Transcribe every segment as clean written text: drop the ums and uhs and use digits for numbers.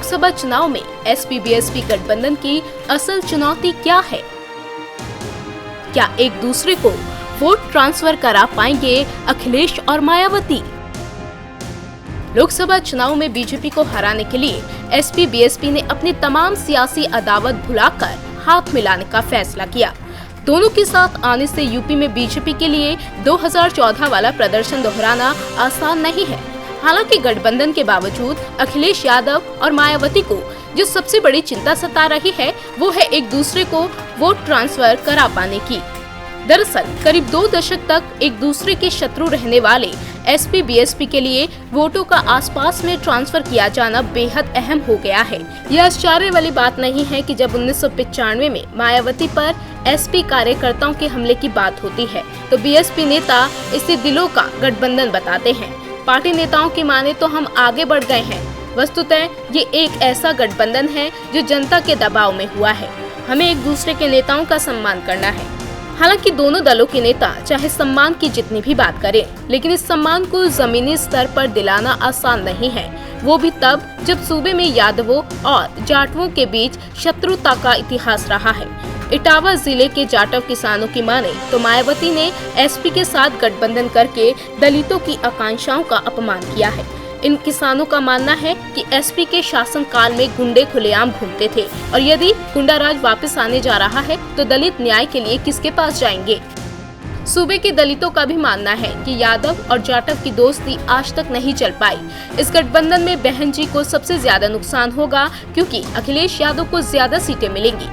लोकसभा चुनाव में एसपी-बीएसपी गठबंधन की असल चुनौती क्या है? क्या एक दूसरे को वोट ट्रांसफर करा पाएंगे अखिलेश और मायावती? लोकसभा चुनाव में बीजेपी को हराने के लिए एसपी-बीएसपी ने अपनी तमाम सियासी अदावत भुलाकर हाथ मिलाने का फैसला किया। दोनों के साथ आने से यूपी में बीजेपी के लिए 2014 वाला प्रदर्शन दोहराना आसान नहीं है। हालांकि गठबंधन के बावजूद अखिलेश यादव और मायावती को जो सबसे बड़ी चिंता सता रही है वो है एक दूसरे को वोट ट्रांसफर करा पाने की। दरअसल करीब 2 दशक तक एक दूसरे के शत्रु रहने वाले एसपी-बीएसपी के लिए वोटों का आसपास में ट्रांसफर किया जाना बेहद अहम हो गया है। यह आश्चर्य वाली बात नहीं है कि जब 1995 में मायावती पर एसपी कार्यकर्ताओं के हमले की बात होती है तो बीएसपी नेता इसे दिलों का गठबंधन बताते हैं। पार्टी नेताओं की माने तो हम आगे बढ़ गए हैं। वस्तुतः ये एक ऐसा गठबंधन है जो जनता के दबाव में हुआ है। हमें एक दूसरे के नेताओं का सम्मान करना है। हालांकि दोनों दलों के नेता चाहे सम्मान की जितनी भी बात करें, लेकिन इस सम्मान को जमीनी स्तर पर दिलाना आसान नहीं है, वो भी तब जब सूबे में यादवों और जाटवों के बीच शत्रुता का इतिहास रहा है। इटावा जिले के जाटव किसानों की माने तो मायावती ने एसपी के साथ गठबंधन करके दलितों की आकांक्षाओं का अपमान किया है। इन किसानों का मानना है कि एसपी के शासन काल में गुंडे खुलेआम घूमते थे और यदि गुंडाराज वापस आने जा रहा है तो दलित न्याय के लिए किसके पास जाएंगे। सूबे के दलितों का भी मानना है कि यादव और जाटव की दोस्ती आज तक नहीं चल पाई। इस गठबंधन में बहन जी को सबसे ज्यादा नुकसान होगा क्योंकि अखिलेश यादव को ज्यादा सीटें मिलेंगी।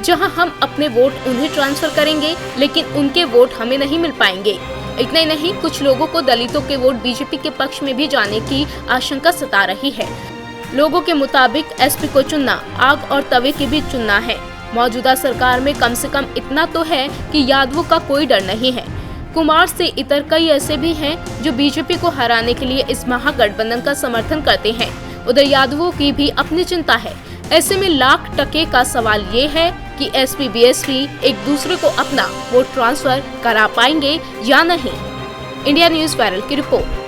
जहां हम अपने वोट उन्हें ट्रांसफर करेंगे लेकिन उनके वोट हमें नहीं मिल पाएंगे। इतना ही नहीं, कुछ लोगों को दलितों के वोट बीजेपी के पक्ष में भी जाने की आशंका सता रही है। लोगों के मुताबिक एसपी को चुनना आग और तवे के बीच चुनना है। मौजूदा सरकार में कम से कम इतना तो है कि यादवों का कोई डर नहीं है। कुमार से इतर कई ऐसे भी हैं जो बीजेपी को हराने के लिए इस महागठबंधन का समर्थन करते हैं। उधर यादवों की भी अपनी चिंता है। ऐसे में लाख टके का सवाल ये है कि एसपी-बीएसपी एक दूसरे को अपना वोट ट्रांसफर करा पाएंगे या नहीं। इंडिया न्यूज़ वायरल की रिपोर्ट।